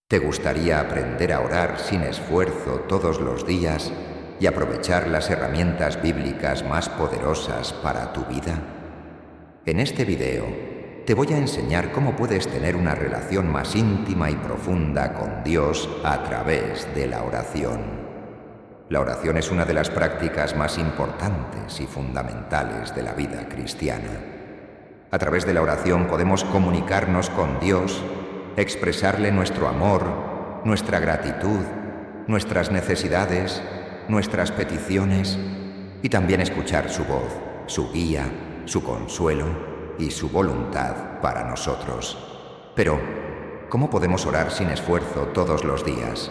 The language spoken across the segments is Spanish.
¿Te gustaría aprender a orar sin esfuerzo todos los días y aprovechar las herramientas bíblicas más poderosas para tu vida? En este video te voy a enseñar cómo puedes tener una relación más íntima y profunda con Dios a través de la oración. La oración es una de las prácticas más importantes y fundamentales de la vida cristiana. A través de la oración podemos comunicarnos con Dios, expresarle nuestro amor, nuestra gratitud, nuestras necesidades, nuestras peticiones y también escuchar su voz, su guía, su consuelo y su voluntad para nosotros. Pero, ¿cómo podemos orar sin esfuerzo todos los días?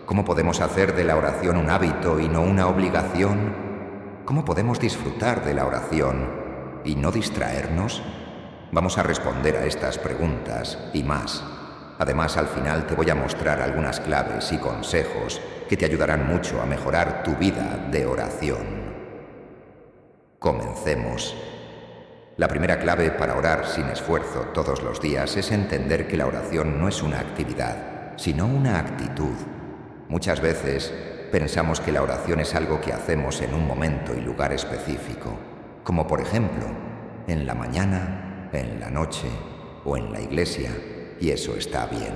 ¿Cómo podemos hacer de la oración un hábito y no una obligación? ¿Cómo podemos disfrutar de la oración y no distraernos? Vamos a responder a estas preguntas y más. Además, al final te voy a mostrar algunas claves y consejos que te ayudarán mucho a mejorar tu vida de oración. Comencemos. La primera clave para orar sin esfuerzo todos los días es entender que la oración no es una actividad, sino una actitud. Muchas veces pensamos que la oración es algo que hacemos en un momento y lugar específico, como por ejemplo, en la mañana, en la noche o en la iglesia, y eso está bien.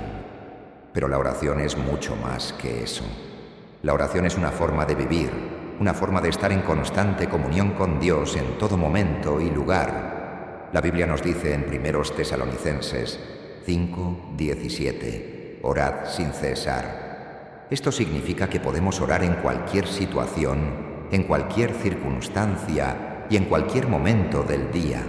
Pero la oración es mucho más que eso. La oración es una forma de vivir, una forma de estar en constante comunión con Dios en todo momento y lugar. La Biblia nos dice en 1 Tesalonicenses 5:17, orad sin cesar. Esto significa que podemos orar en cualquier situación, en cualquier circunstancia y en cualquier momento del día.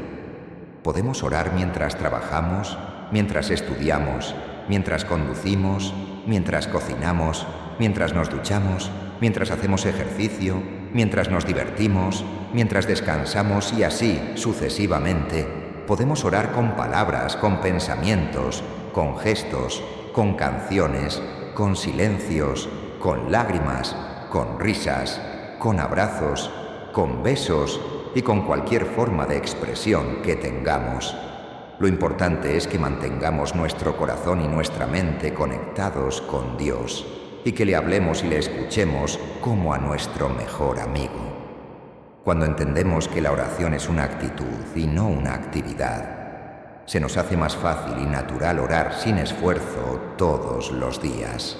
Podemos orar mientras trabajamos, mientras estudiamos, mientras conducimos, mientras cocinamos, mientras nos duchamos, mientras hacemos ejercicio, mientras nos divertimos, mientras descansamos y así sucesivamente. Podemos orar con palabras, con pensamientos, con gestos, con canciones, con silencios, con lágrimas, con risas, con abrazos, con besos y con cualquier forma de expresión que tengamos. Lo importante es que mantengamos nuestro corazón y nuestra mente conectados con Dios y que le hablemos y le escuchemos como a nuestro mejor amigo. Cuando entendemos que la oración es una actitud y no una actividad, se nos hace más fácil y natural orar sin esfuerzo todos los días.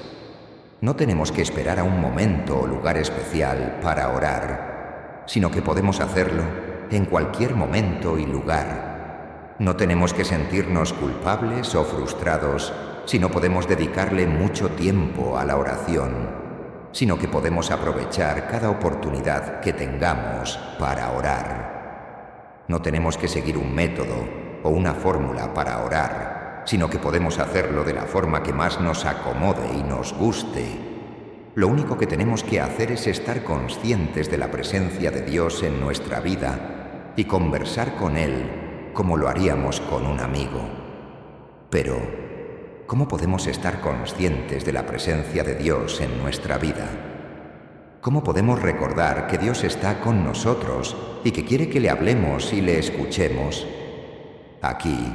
No tenemos que esperar a un momento o lugar especial para orar, sino que podemos hacerlo en cualquier momento y lugar. No tenemos que sentirnos culpables o frustrados si no podemos dedicarle mucho tiempo a la oración, sino que podemos aprovechar cada oportunidad que tengamos para orar. No tenemos que seguir un método o una fórmula para orar, sino que podemos hacerlo de la forma que más nos acomode y nos guste. Lo único que tenemos que hacer es estar conscientes de la presencia de Dios en nuestra vida y conversar con Él como lo haríamos con un amigo. Pero, ¿cómo podemos estar conscientes de la presencia de Dios en nuestra vida? ¿Cómo podemos recordar que Dios está con nosotros y que quiere que le hablemos y le escuchemos? Aquí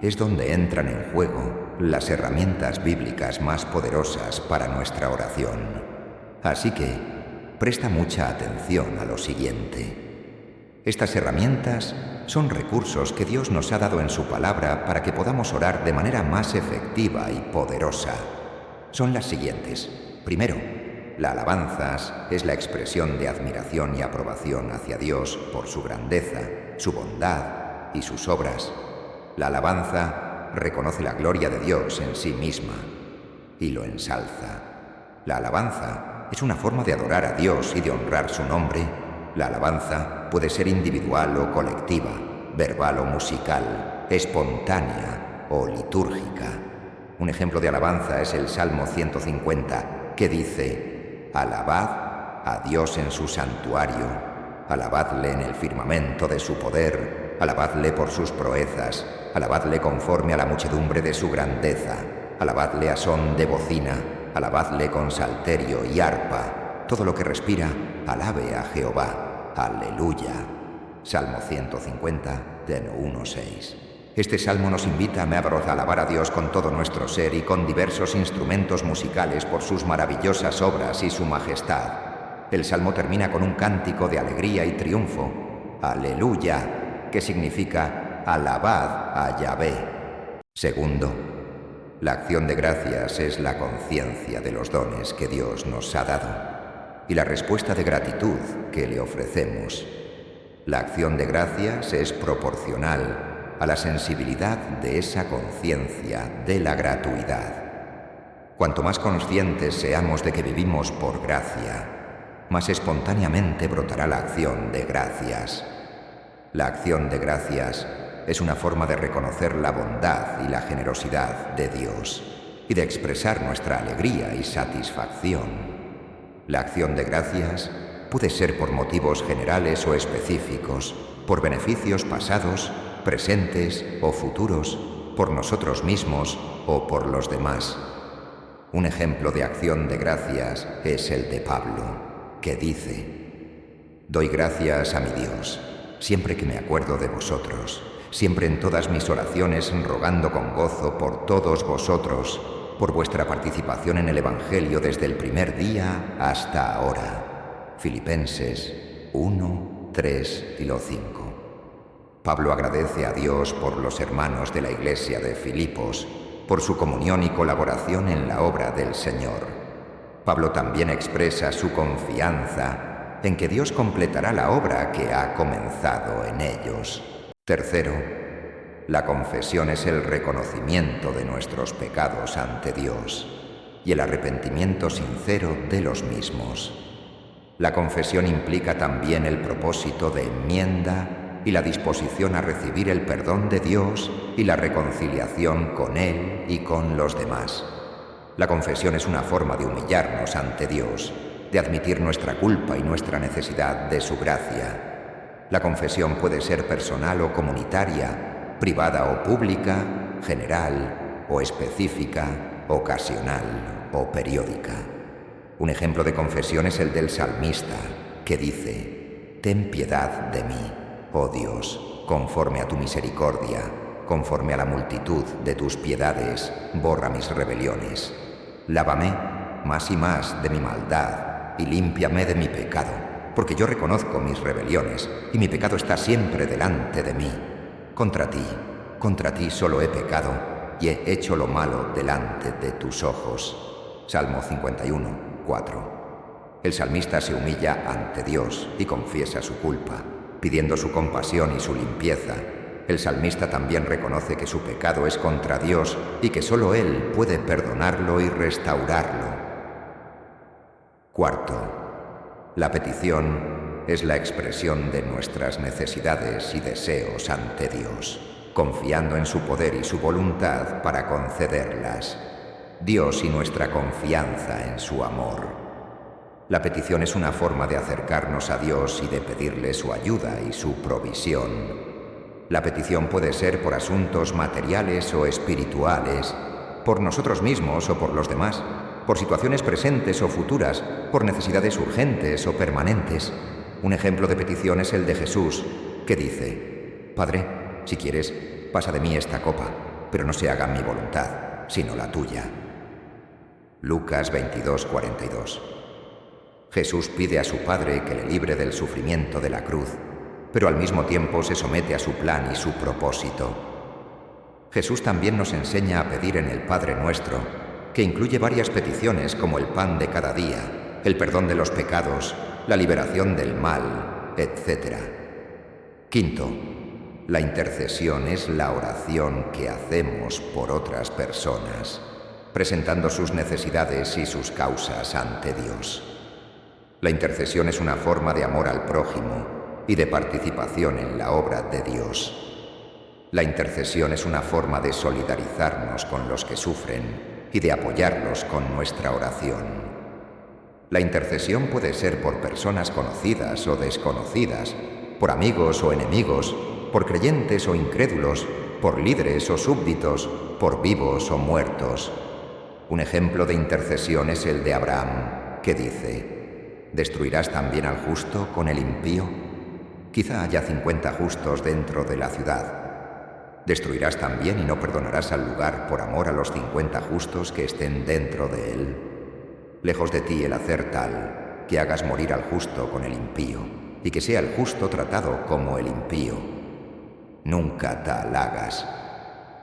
es donde entran en juego las herramientas bíblicas más poderosas para nuestra oración. Así que, presta mucha atención a lo siguiente. Estas herramientas son recursos que Dios nos ha dado en su palabra para que podamos orar de manera más efectiva y poderosa. Son las siguientes. Primero, la alabanza es la expresión de admiración y aprobación hacia Dios por su grandeza, su bondad y sus obras. La alabanza reconoce la gloria de Dios en sí misma y lo ensalza. La alabanza es una forma de adorar a Dios y de honrar su nombre. La alabanza puede ser individual o colectiva, verbal o musical, espontánea o litúrgica. Un ejemplo de alabanza es el Salmo 150, que dice: «Alabad a Dios en su santuario, alabadle en el firmamento de su poder, alabadle por sus proezas, alabadle conforme a la muchedumbre de su grandeza, alabadle a son de bocina, alabadle con salterio y arpa. Todo lo que respira, alabe a Jehová. Aleluya». Salmo 150, del 1-6. Este salmo nos invita a alabar a Dios con todo nuestro ser y con diversos instrumentos musicales por sus maravillosas obras y su majestad. El salmo termina con un cántico de alegría y triunfo, Aleluya, que significa alabad a Yahvé. Segundo, la acción de gracias es la conciencia de los dones que Dios nos ha dado y la respuesta de gratitud que le ofrecemos. La acción de gracias es proporcional a la sensibilidad de esa conciencia de la gratuidad. Cuanto más conscientes seamos de que vivimos por gracia, más espontáneamente brotará la acción de gracias. La acción de gracias es una forma de reconocer la bondad y la generosidad de Dios y de expresar nuestra alegría y satisfacción. La acción de gracias puede ser por motivos generales o específicos, por beneficios pasados, presentes o futuros, por nosotros mismos o por los demás. Un ejemplo de acción de gracias es el de Pablo, que dice: Doy gracias a mi Dios, siempre que me acuerdo de vosotros, siempre en todas mis oraciones rogando con gozo por todos vosotros, por vuestra participación en el Evangelio desde el primer día hasta ahora. Filipenses 1, 3 y 5. Pablo agradece a Dios por los hermanos de la iglesia de Filipos, por su comunión y colaboración en la obra del Señor. Pablo también expresa su confianza en que Dios completará la obra que ha comenzado en ellos. Tercero, la confesión es el reconocimiento de nuestros pecados ante Dios y el arrepentimiento sincero de los mismos. La confesión implica también el propósito de enmienda y la disposición a recibir el perdón de Dios y la reconciliación con Él y con los demás. La confesión es una forma de humillarnos ante Dios, de admitir nuestra culpa y nuestra necesidad de su gracia. La confesión puede ser personal o comunitaria, privada o pública, general o específica, ocasional o periódica. Un ejemplo de confesión es el del salmista, que dice: Ten piedad de mí, oh Dios, conforme a tu misericordia, conforme a la multitud de tus piedades, borra mis rebeliones. Lávame más y más de mi maldad y límpiame de mi pecado, porque yo reconozco mis rebeliones y mi pecado está siempre delante de mí. Contra ti solo he pecado y he hecho lo malo delante de tus ojos. Salmo 51, 4. El salmista se humilla ante Dios y confiesa su culpa, pidiendo su compasión y su limpieza. El salmista también reconoce que su pecado es contra Dios y que solo Él puede perdonarlo y restaurarlo. Cuarto, la petición es la expresión de nuestras necesidades y deseos ante Dios, confiando en su poder y su voluntad para concederlas. Dios y nuestra confianza en su amor. La petición es una forma de acercarnos a Dios y de pedirle su ayuda y su provisión. La petición puede ser por asuntos materiales o espirituales, por nosotros mismos o por los demás, por situaciones presentes o futuras, por necesidades urgentes o permanentes. Un ejemplo de petición es el de Jesús, que dice: Padre, si quieres, pasa de mí esta copa, pero no se haga mi voluntad, sino la tuya. Lucas 22, 42. Jesús pide a su Padre que le libre del sufrimiento de la cruz, pero al mismo tiempo se somete a su plan y su propósito. Jesús también nos enseña a pedir en el Padre Nuestro, que incluye varias peticiones como el pan de cada día, el perdón de los pecados, la liberación del mal, etc. Quinto, la intercesión es la oración que hacemos por otras personas, presentando sus necesidades y sus causas ante Dios. La intercesión es una forma de amor al prójimo y de participación en la obra de Dios. La intercesión es una forma de solidarizarnos con los que sufren y de apoyarlos con nuestra oración. La intercesión puede ser por personas conocidas o desconocidas, por amigos o enemigos, por creyentes o incrédulos, por líderes o súbditos, por vivos o muertos. Un ejemplo de intercesión es el de Abraham, que dice: ¿Destruirás también al justo con el impío? Quizá haya 50 justos dentro de la ciudad. Destruirás también y no perdonarás al lugar por amor a los 50 justos que estén dentro de él. Lejos de ti el hacer tal, que hagas morir al justo con el impío, y que sea el justo tratado como el impío. Nunca tal hagas.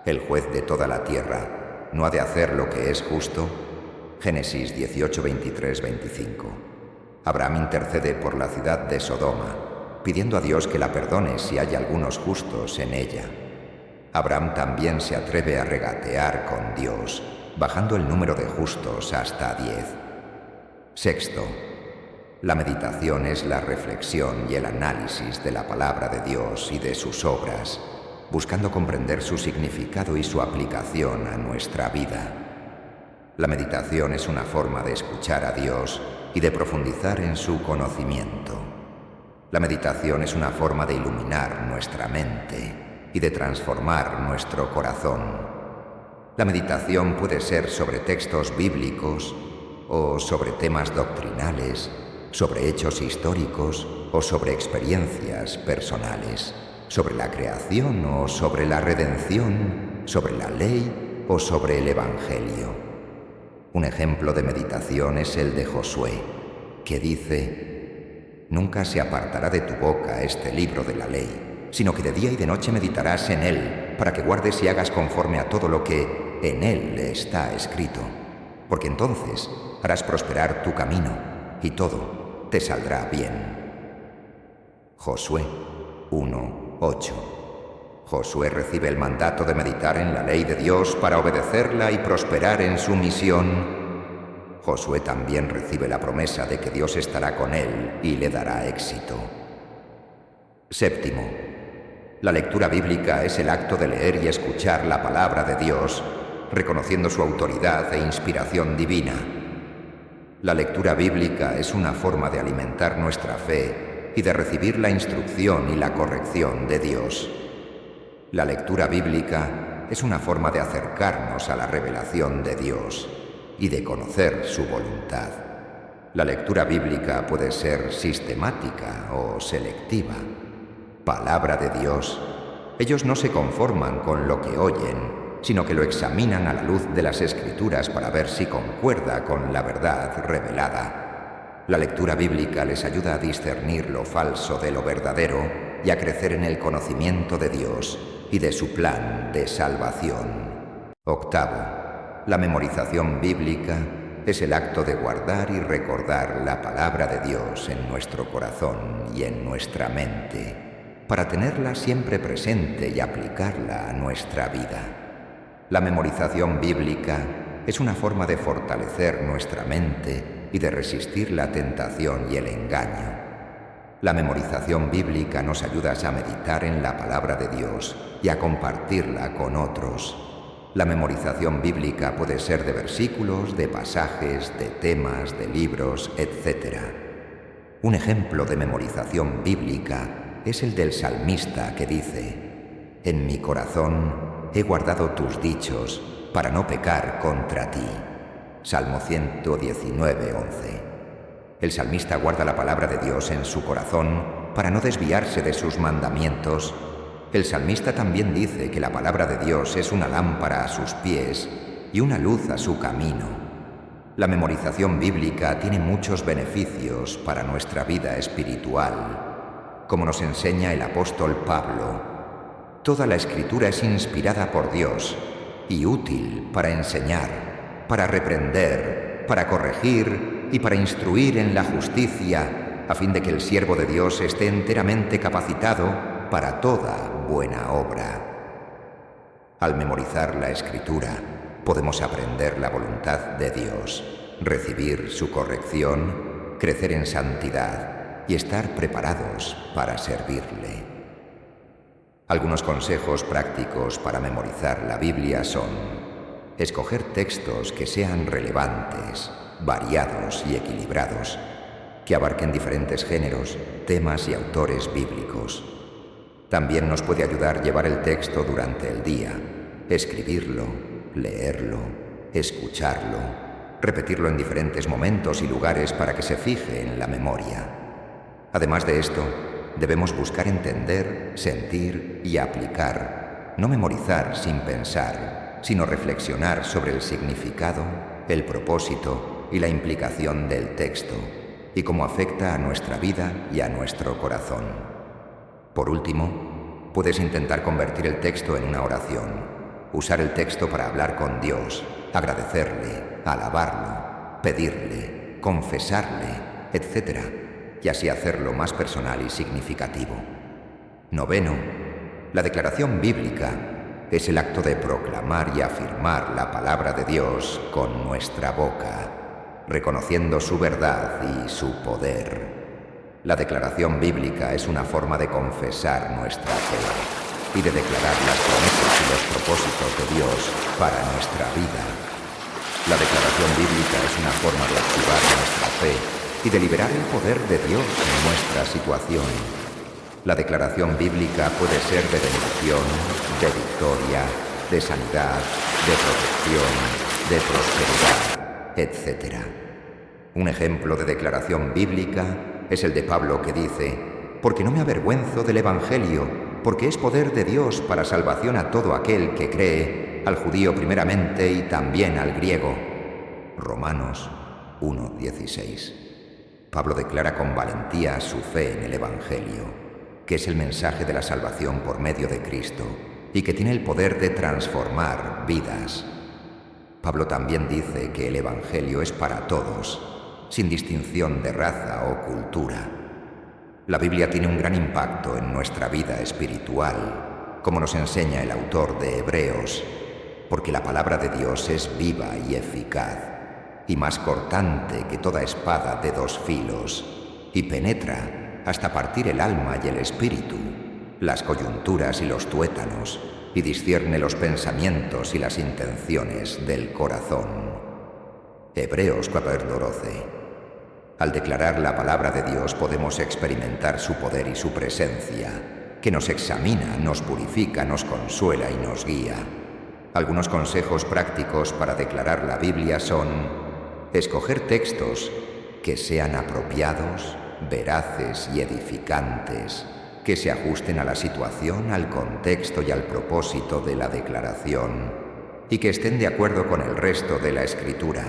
El juez de toda la tierra no ha de hacer lo que es justo. Génesis 18, 23, 25. Abraham intercede por la ciudad de Sodoma, pidiendo a Dios que la perdone si hay algunos justos en ella. Abraham también se atreve a regatear con Dios, bajando el número de justos hasta 10. Sexto, la meditación es la reflexión y el análisis de la palabra de Dios y de sus obras, buscando comprender su significado y su aplicación a nuestra vida. La meditación es una forma de escuchar a Dios y de profundizar en su conocimiento. La meditación es una forma de iluminar nuestra mente y de transformar nuestro corazón. La meditación puede ser sobre textos bíblicos o sobre temas doctrinales, sobre hechos históricos o sobre experiencias personales, sobre la creación o sobre la redención, sobre la ley o sobre el Evangelio. Un ejemplo de meditación es el de Josué, que dice: «Nunca se apartará de tu boca este libro de la ley, sino que de día y de noche meditarás en él, para que guardes y hagas conforme a todo lo que en él está escrito, porque entonces harás prosperar tu camino y todo te saldrá bien». Josué 1:8. Josué recibe el mandato de meditar en la ley de Dios para obedecerla y prosperar en su misión. Josué también recibe la promesa de que Dios estará con él y le dará éxito. Séptimo, la lectura bíblica es el acto de leer y escuchar la palabra de Dios, reconociendo su autoridad e inspiración divina. La lectura bíblica es una forma de alimentar nuestra fe y de recibir la instrucción y la corrección de Dios. La lectura bíblica es una forma de acercarnos a la revelación de Dios y de conocer su voluntad. La lectura bíblica puede ser sistemática o selectiva. Palabra de Dios. Ellos no se conforman con lo que oyen, sino que lo examinan a la luz de las Escrituras para ver si concuerda con la verdad revelada. La lectura bíblica les ayuda a discernir lo falso de lo verdadero y a crecer en el conocimiento de Dios y de su plan de salvación. Octavo, la memorización bíblica es el acto de guardar y recordar la palabra de Dios en nuestro corazón y en nuestra mente, para tenerla siempre presente y aplicarla a nuestra vida. La memorización bíblica es una forma de fortalecer nuestra mente y de resistir la tentación y el engaño. La memorización bíblica nos ayuda a meditar en la palabra de Dios y a compartirla con otros. La memorización bíblica puede ser de versículos, de pasajes, de temas, de libros, etc. Un ejemplo de memorización bíblica es el del salmista que dice: «En mi corazón he guardado tus dichos para no pecar contra ti». Salmo 119:11. El salmista guarda la palabra de Dios en su corazón para no desviarse de sus mandamientos. El salmista también dice que la palabra de Dios es una lámpara a sus pies y una luz a su camino. La memorización bíblica tiene muchos beneficios para nuestra vida espiritual. Como nos enseña el apóstol Pablo, toda la Escritura es inspirada por Dios y útil para enseñar, para reprender, para corregir y para instruir en la justicia, a fin de que el siervo de Dios esté enteramente capacitado para toda buena obra. Al memorizar la Escritura, podemos aprender la voluntad de Dios, recibir su corrección, crecer en santidad y estar preparados para servirle. Algunos consejos prácticos para memorizar la Biblia son: escoger textos que sean relevantes, variados y equilibrados, que abarquen diferentes géneros, temas y autores bíblicos. También nos puede ayudar llevar el texto durante el día, escribirlo, leerlo, escucharlo, repetirlo en diferentes momentos y lugares para que se fije en la memoria. Además de esto, debemos buscar entender, sentir y aplicar No memorizar sin pensar, sino reflexionar sobre el significado, el propósito y la implicación del texto, y cómo afecta a nuestra vida y a nuestro corazón. Por último, puedes intentar convertir el texto en una oración, usar el texto para hablar con Dios, agradecerle, alabarlo, pedirle, confesarle, etc., y así hacerlo más personal y significativo. Noveno, la declaración bíblica es el acto de proclamar y afirmar la palabra de Dios con nuestra boca, reconociendo su verdad y su poder. La declaración bíblica es una forma de confesar nuestra fe y de declarar las promesas y los propósitos de Dios para nuestra vida. La declaración bíblica es una forma de activar nuestra fe y de liberar el poder de Dios en nuestra situación. La declaración bíblica puede ser de bendición, de victoria, de sanidad, de protección, de prosperidad, etc. Un ejemplo de declaración bíblica es el de Pablo que dice: «Porque no me avergüenzo del Evangelio, porque es poder de Dios para salvación a todo aquel que cree, al judío primeramente y también al griego». Romanos 1:16. Pablo declara con valentía su fe en el Evangelio, que es el mensaje de la salvación por medio de Cristo y que tiene el poder de transformar vidas. Pablo también dice que el Evangelio es para todos, sin distinción de raza o cultura. La Biblia tiene un gran impacto en nuestra vida espiritual, como nos enseña el autor de Hebreos, porque la palabra de Dios es viva y eficaz, y más cortante que toda espada de dos filos, y penetra hasta partir el alma y el espíritu, las coyunturas y los tuétanos, y discierne los pensamientos y las intenciones del corazón. Hebreos 4:12. Al declarar la palabra de Dios podemos experimentar su poder y su presencia, que nos examina, nos purifica, nos consuela y nos guía. Algunos consejos prácticos para declarar la Biblia son: escoger textos que sean apropiados, veraces y edificantes, que se ajusten a la situación, al contexto y al propósito de la declaración, y que estén de acuerdo con el resto de la Escritura.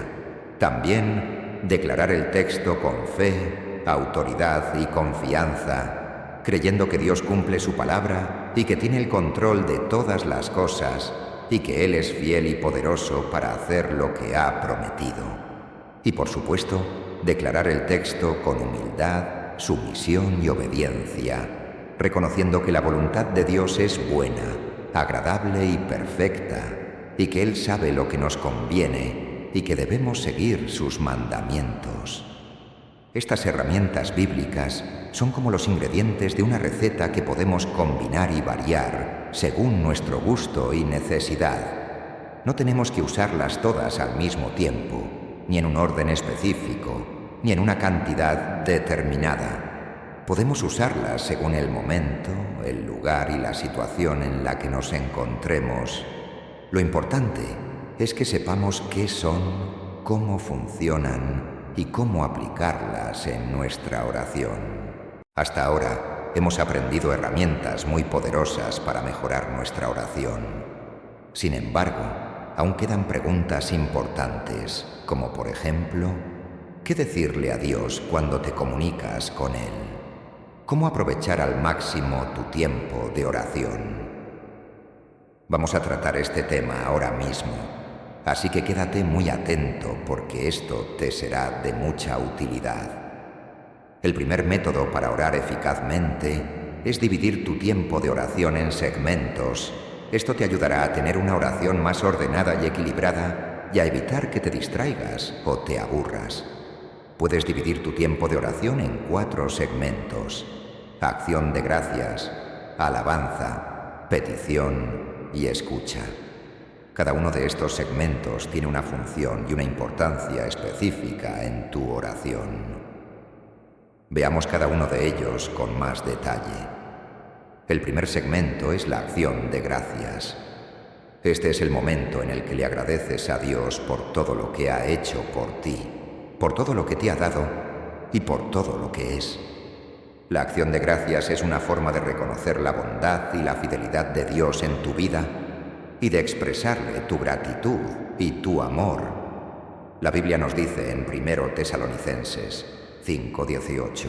También declarar el texto con fe, autoridad y confianza, creyendo que Dios cumple su palabra y que tiene el control de todas las cosas, y que Él es fiel y poderoso para hacer lo que ha prometido. Y por supuesto, declarar el texto con humildad, sumisión y obediencia, reconociendo que la voluntad de Dios es buena, agradable y perfecta, y que Él sabe lo que nos conviene y que debemos seguir sus mandamientos. Estas herramientas bíblicas son como los ingredientes de una receta que podemos combinar y variar según nuestro gusto y necesidad. No tenemos que usarlas todas al mismo tiempo, ni en un orden específico, ni en una cantidad determinada. Podemos usarlas según el momento, el lugar y la situación en la que nos encontremos. Lo importante es que sepamos qué son, cómo funcionan y cómo aplicarlas en nuestra oración. Hasta ahora hemos aprendido herramientas muy poderosas para mejorar nuestra oración. Sin embargo, aún quedan preguntas importantes, como por ejemplo: ¿qué decirle a Dios cuando te comunicas con Él? ¿Cómo aprovechar al máximo tu tiempo de oración? Vamos a tratar este tema ahora mismo, así que quédate muy atento porque esto te será de mucha utilidad. El primer método para orar eficazmente es dividir tu tiempo de oración en segmentos. Esto te ayudará a tener una oración más ordenada y equilibrada y a evitar que te distraigas o te aburras. Puedes dividir tu tiempo de oración en 4 segmentos: acción de gracias, alabanza, petición y escucha. Cada uno de estos segmentos tiene una función y una importancia específica en tu oración. Veamos cada uno de ellos con más detalle. El primer segmento es la acción de gracias. Este es el momento en el que le agradeces a Dios por todo lo que ha hecho por ti, por todo lo que te ha dado y por todo lo que es. La acción de gracias es una forma de reconocer la bondad y la fidelidad de Dios en tu vida y de expresarle tu gratitud y tu amor. La Biblia nos dice en 1 Tesalonicenses 5:18: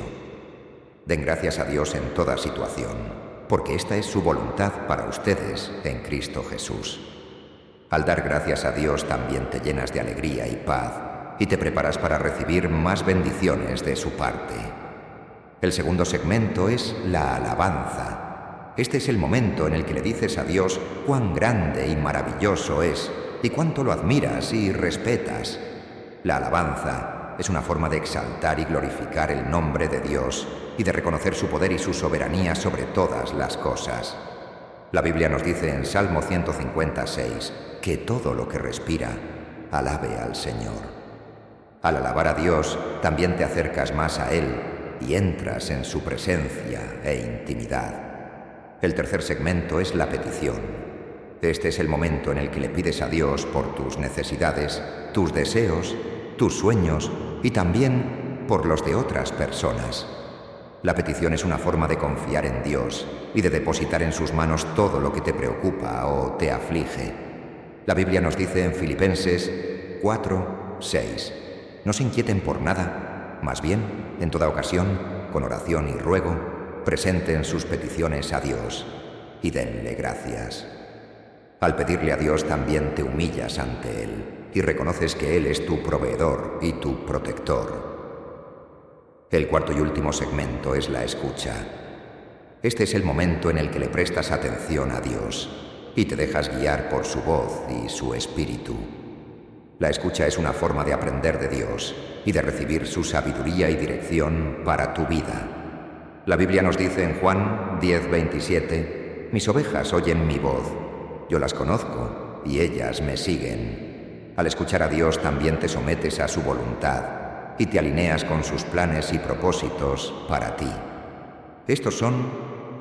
den gracias a Dios en toda situación, porque esta es su voluntad para ustedes en Cristo Jesús. Al dar gracias a Dios también te llenas de alegría y paz y te preparas para recibir más bendiciones de su parte. El segundo segmento es la alabanza. Este es el momento en el que le dices a Dios cuán grande y maravilloso es y cuánto lo admiras y respetas. La alabanza es una forma de exaltar y glorificar el nombre de Dios y de reconocer su poder y su soberanía sobre todas las cosas. La Biblia nos dice en Salmo 156 que todo lo que respira alabe al Señor. Al alabar a Dios también te acercas más a Él y entras en su presencia e intimidad. El tercer segmento es la petición. Este es el momento en el que le pides a Dios por tus necesidades, tus deseos, tus sueños y también por los de otras personas. La petición es una forma de confiar en Dios y de depositar en sus manos todo lo que te preocupa o te aflige. La Biblia nos dice en Filipenses 4:6: no se inquieten por nada, más bien, en toda ocasión, con oración y ruego, presenten sus peticiones a Dios y denle gracias. Al pedirle a Dios también te humillas ante Él y reconoces que Él es tu proveedor y tu protector. El cuarto y último segmento es la escucha. Este es el momento en el que le prestas atención a Dios y te dejas guiar por su voz y su espíritu. La escucha es una forma de aprender de Dios y de recibir su sabiduría y dirección para tu vida. La Biblia nos dice en Juan 10:27: mis ovejas oyen mi voz, yo las conozco y ellas me siguen. Al escuchar a Dios también te sometes a su voluntad y te alineas con sus planes y propósitos para ti. Estos son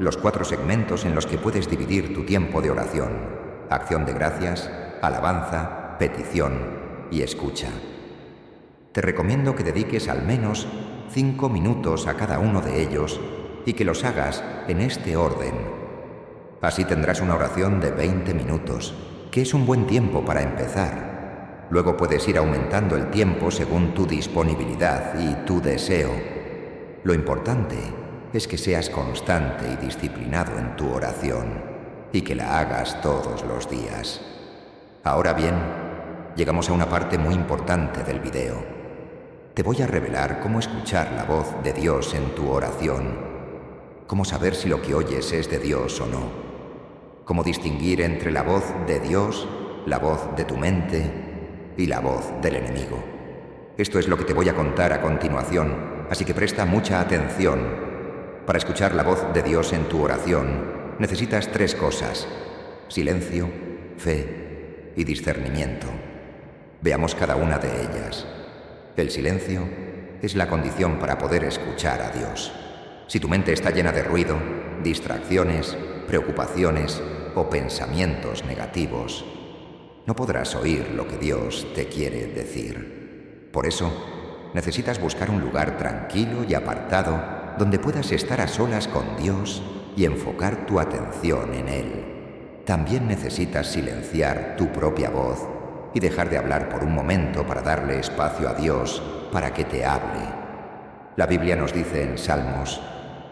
los 4 segmentos en los que puedes dividir tu tiempo de oración: acción de gracias, alabanza, petición y escucha. Te recomiendo que dediques al menos 5 minutos a cada uno de ellos y que los hagas en este orden. Así tendrás una oración de 20 minutos, que es un buen tiempo para empezar. Luego puedes ir aumentando el tiempo según tu disponibilidad y tu deseo. Lo importante es que seas constante y disciplinado en tu oración y que la hagas todos los días. Ahora bien, llegamos a una parte muy importante del video. Te voy a revelar cómo escuchar la voz de Dios en tu oración, cómo saber si lo que oyes es de Dios o no, cómo distinguir entre la voz de Dios, la voz de tu mente y la voz del enemigo. Esto es lo que te voy a contar a continuación, así que presta mucha atención. Para escuchar la voz de Dios en tu oración, necesitas 3 cosas: silencio, fe y discernimiento. Veamos cada una de ellas. El silencio es la condición para poder escuchar a Dios. Si tu mente está llena de ruido, distracciones, preocupaciones o pensamientos negativos, no podrás oír lo que Dios te quiere decir. Por eso, necesitas buscar un lugar tranquilo y apartado donde puedas estar a solas con Dios y enfocar tu atención en Él. También necesitas silenciar tu propia voz y dejar de hablar por un momento para darle espacio a Dios para que te hable. La Biblia nos dice en Salmos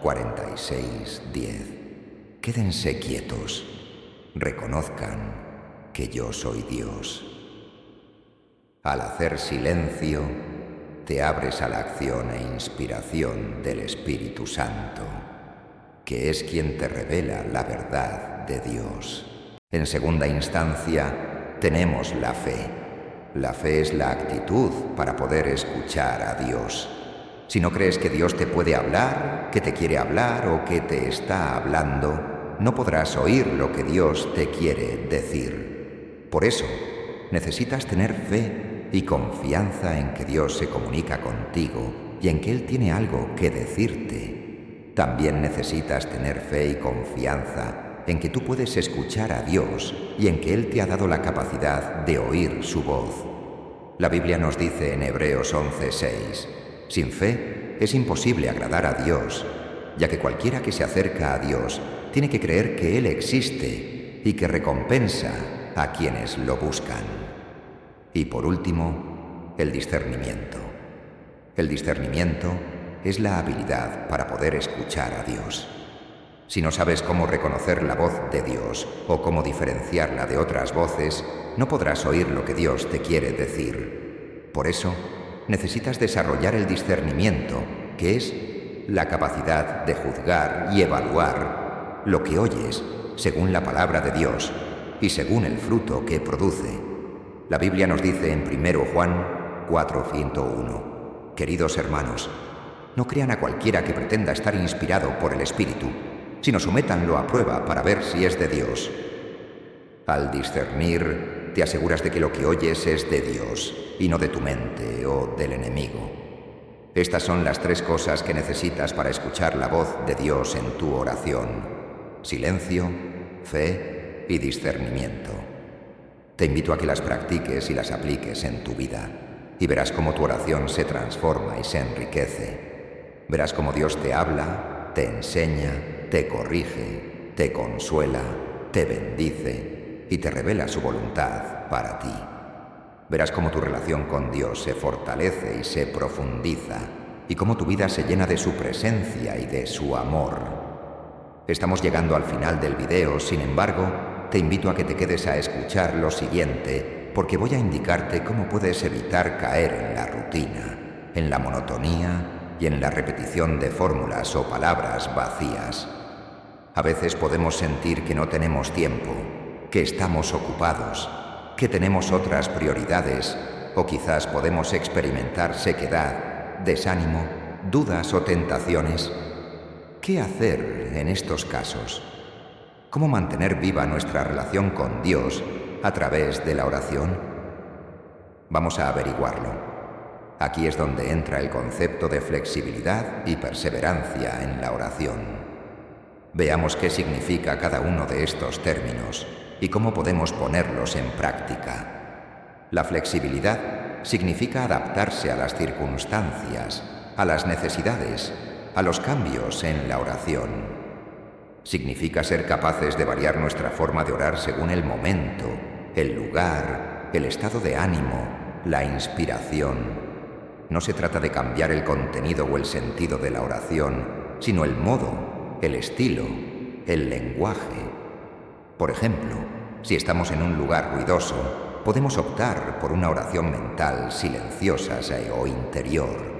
46:10: quédense quietos, reconozcan que yo soy Dios. Al hacer silencio, te abres a la acción e inspiración del Espíritu Santo, que es quien te revela la verdad de Dios. En segunda instancia, tenemos la fe. La fe es la actitud para poder escuchar a Dios. Si no crees que Dios te puede hablar, que te quiere hablar o que te está hablando, no podrás oír lo que Dios te quiere decir. Por eso, necesitas tener fe y confianza en que Dios se comunica contigo y en que Él tiene algo que decirte. También necesitas tener fe y confianza en que tú puedes escuchar a Dios y en que Él te ha dado la capacidad de oír su voz. La Biblia nos dice en Hebreos 11:6: sin fe es imposible agradar a Dios, ya que cualquiera que se acerca a Dios tiene que creer que Él existe y que recompensa a quienes lo buscan. Y por último, el discernimiento. El discernimiento es la habilidad para poder escuchar a Dios. Si no sabes cómo reconocer la voz de Dios o cómo diferenciarla de otras voces, no podrás oír lo que Dios te quiere decir. Por eso, necesitas desarrollar el discernimiento, que es la capacidad de juzgar y evaluar lo que oyes según la palabra de Dios y según el fruto que produce. La Biblia nos dice en 1 Juan 4:1: Queridos hermanos, no crean a cualquiera que pretenda estar inspirado por el Espíritu, sino sométanlo a prueba para ver si es de Dios. Al discernir, te aseguras de que lo que oyes es de Dios y no de tu mente o del enemigo. Estas son las 3 cosas que necesitas para escuchar la voz de Dios en tu oración: silencio, fe y discernimiento. Te invito a que las practiques y las apliques en tu vida, y verás cómo tu oración se transforma y se enriquece. Verás cómo Dios te habla, te enseña, te corrige, te consuela, te bendice y te revela su voluntad para ti. Verás cómo tu relación con Dios se fortalece y se profundiza, y cómo tu vida se llena de su presencia y de su amor. Estamos llegando al final del video, sin embargo, te invito a que te quedes a escuchar lo siguiente, porque voy a indicarte cómo puedes evitar caer en la rutina, en la monotonía y en la repetición de fórmulas o palabras vacías. A veces podemos sentir que no tenemos tiempo, que estamos ocupados, que tenemos otras prioridades, o quizás podemos experimentar sequedad, desánimo, dudas o tentaciones. ¿Qué hacer en estos casos? ¿Cómo mantener viva nuestra relación con Dios a través de la oración? Vamos a averiguarlo. Aquí es donde entra el concepto de flexibilidad y perseverancia en la oración. Veamos qué significa cada uno de estos términos y cómo podemos ponerlos en práctica. La flexibilidad significa adaptarse a las circunstancias, a las necesidades, a los cambios en la oración. Significa ser capaces de variar nuestra forma de orar según el momento, el lugar, el estado de ánimo, la inspiración. No se trata de cambiar el contenido o el sentido de la oración, sino el modo, el estilo, el lenguaje. Por ejemplo, si estamos en un lugar ruidoso, podemos optar por una oración mental silenciosa o interior.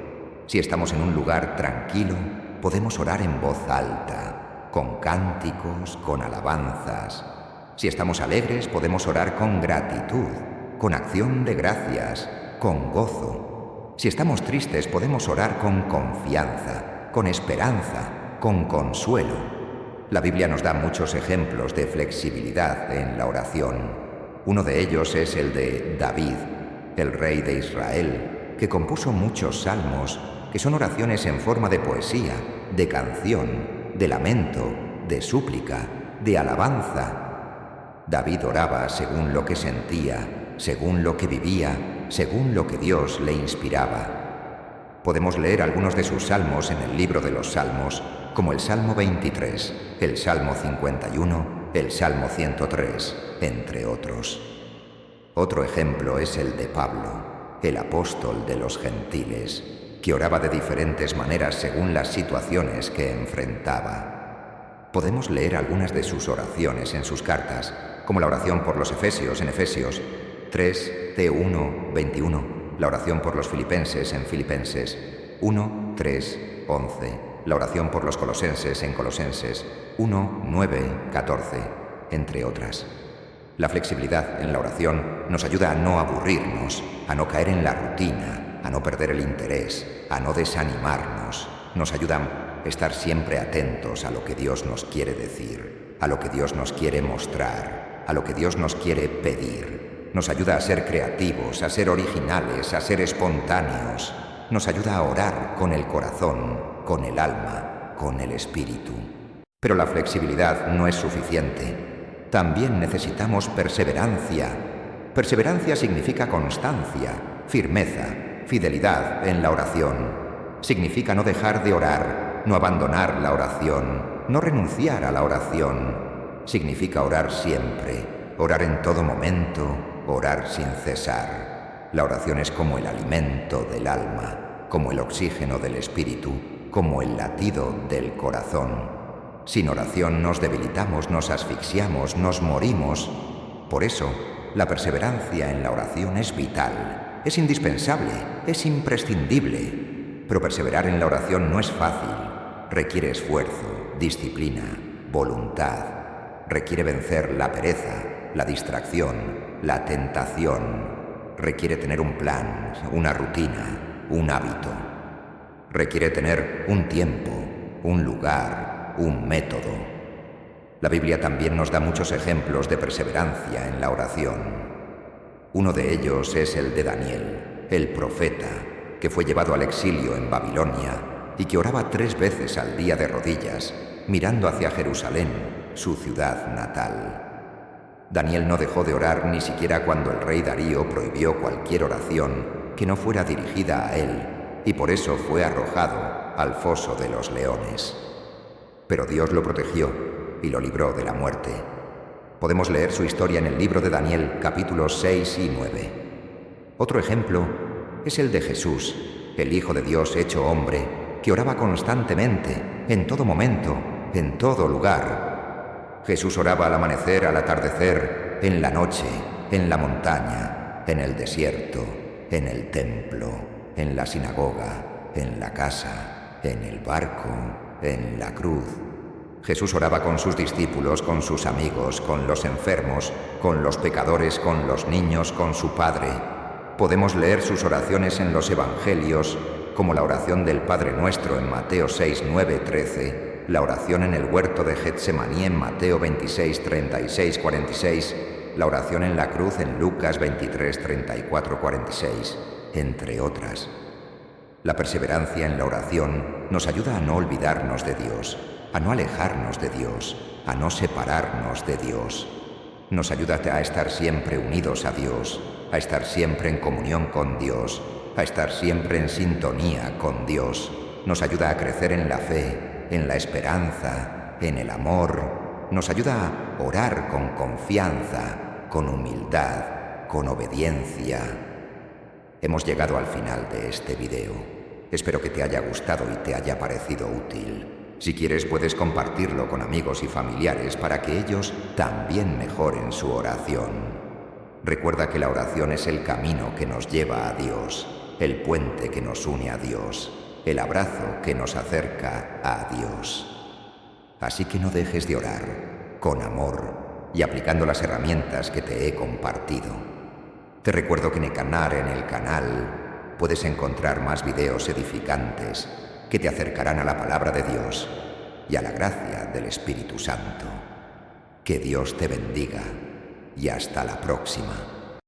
Si estamos en un lugar tranquilo, podemos orar en voz alta, con cánticos, con alabanzas. Si estamos alegres, podemos orar con gratitud, con acción de gracias, con gozo. Si estamos tristes, podemos orar con confianza, con esperanza, con consuelo. La Biblia nos da muchos ejemplos de flexibilidad en la oración. Uno de ellos es el de David, el rey de Israel, que compuso muchos salmos, que son oraciones en forma de poesía, de canción, de lamento, de súplica, de alabanza. David oraba según lo que sentía, según lo que vivía, según lo que Dios le inspiraba. Podemos leer algunos de sus salmos en el libro de los Salmos, como el Salmo 23, el Salmo 51, el Salmo 103, entre otros. Otro ejemplo es el de Pablo, el apóstol de los gentiles, que oraba de diferentes maneras según las situaciones que enfrentaba. Podemos leer algunas de sus oraciones en sus cartas, como la oración por los Efesios en Efesios 3, T1, 21, la oración por los Filipenses en Filipenses 1, 3, 11, la oración por los Colosenses en Colosenses 1, 9, 14, entre otras. La flexibilidad en la oración nos ayuda a no aburrirnos, a no caer en la rutina, a no perder el interés, a no desanimarnos. Nos ayuda a estar siempre atentos a lo que Dios nos quiere decir, a lo que Dios nos quiere mostrar, a lo que Dios nos quiere pedir. Nos ayuda a ser creativos, a ser originales, a ser espontáneos. Nos ayuda a orar con el corazón, con el alma, con el espíritu. Pero la flexibilidad no es suficiente. También necesitamos perseverancia. Perseverancia significa constancia, firmeza, fidelidad en la oración. Significa no dejar de orar, no abandonar la oración, no renunciar a la oración. Significa orar siempre, orar en todo momento, orar sin cesar. La oración es como el alimento del alma, como el oxígeno del espíritu, como el latido del corazón. Sin oración nos debilitamos, nos asfixiamos, nos morimos. Por eso, la perseverancia en la oración es vital, es indispensable, es imprescindible. Pero perseverar en la oración no es fácil. Requiere esfuerzo, disciplina, voluntad. Requiere vencer la pereza, la distracción, la tentación. Requiere tener un plan, una rutina, un hábito. Requiere tener un tiempo, un lugar, un método. La Biblia también nos da muchos ejemplos de perseverancia en la oración. Uno de ellos es el de Daniel, el profeta, que fue llevado al exilio en Babilonia y que oraba 3 veces al día de rodillas, mirando hacia Jerusalén, su ciudad natal. Daniel no dejó de orar ni siquiera cuando el rey Darío prohibió cualquier oración que no fuera dirigida a él, y por eso fue arrojado al foso de los leones. Pero Dios lo protegió y lo libró de la muerte. Podemos leer su historia en el libro de Daniel, capítulos 6 y 9. Otro ejemplo es el de Jesús, el Hijo de Dios hecho hombre, que oraba constantemente, en todo momento, en todo lugar. Jesús oraba al amanecer, al atardecer, en la noche, en la montaña, en el desierto, en el templo, en la sinagoga, en la casa, en el barco, en la cruz. Jesús oraba con sus discípulos, con sus amigos, con los enfermos, con los pecadores, con los niños, con su Padre. Podemos leer sus oraciones en los Evangelios, como la oración del Padre Nuestro en Mateo 6, 9, 13, la oración en el huerto de Getsemaní en Mateo 26, 36, 46, la oración en la cruz en Lucas 23, 34, 46, entre otras. La perseverancia en la oración nos ayuda a no olvidarnos de Dios, a no alejarnos de Dios, a no separarnos de Dios. Nos ayuda a estar siempre unidos a Dios, a estar siempre en comunión con Dios, a estar siempre en sintonía con Dios. Nos ayuda a crecer en la fe, en la esperanza, en el amor. Nos ayuda a orar con confianza, con humildad, con obediencia. Hemos llegado al final de este video. Espero que te haya gustado y te haya parecido útil. Si quieres puedes compartirlo con amigos y familiares para que ellos también mejoren su oración. Recuerda que la oración es el camino que nos lleva a Dios, el puente que nos une a Dios, el abrazo que nos acerca a Dios. Así que no dejes de orar, con amor y aplicando las herramientas que te he compartido. Te recuerdo que en el canal puedes encontrar más videos edificantes que te acercarán a la palabra de Dios y a la gracia del Espíritu Santo. Que Dios te bendiga y hasta la próxima.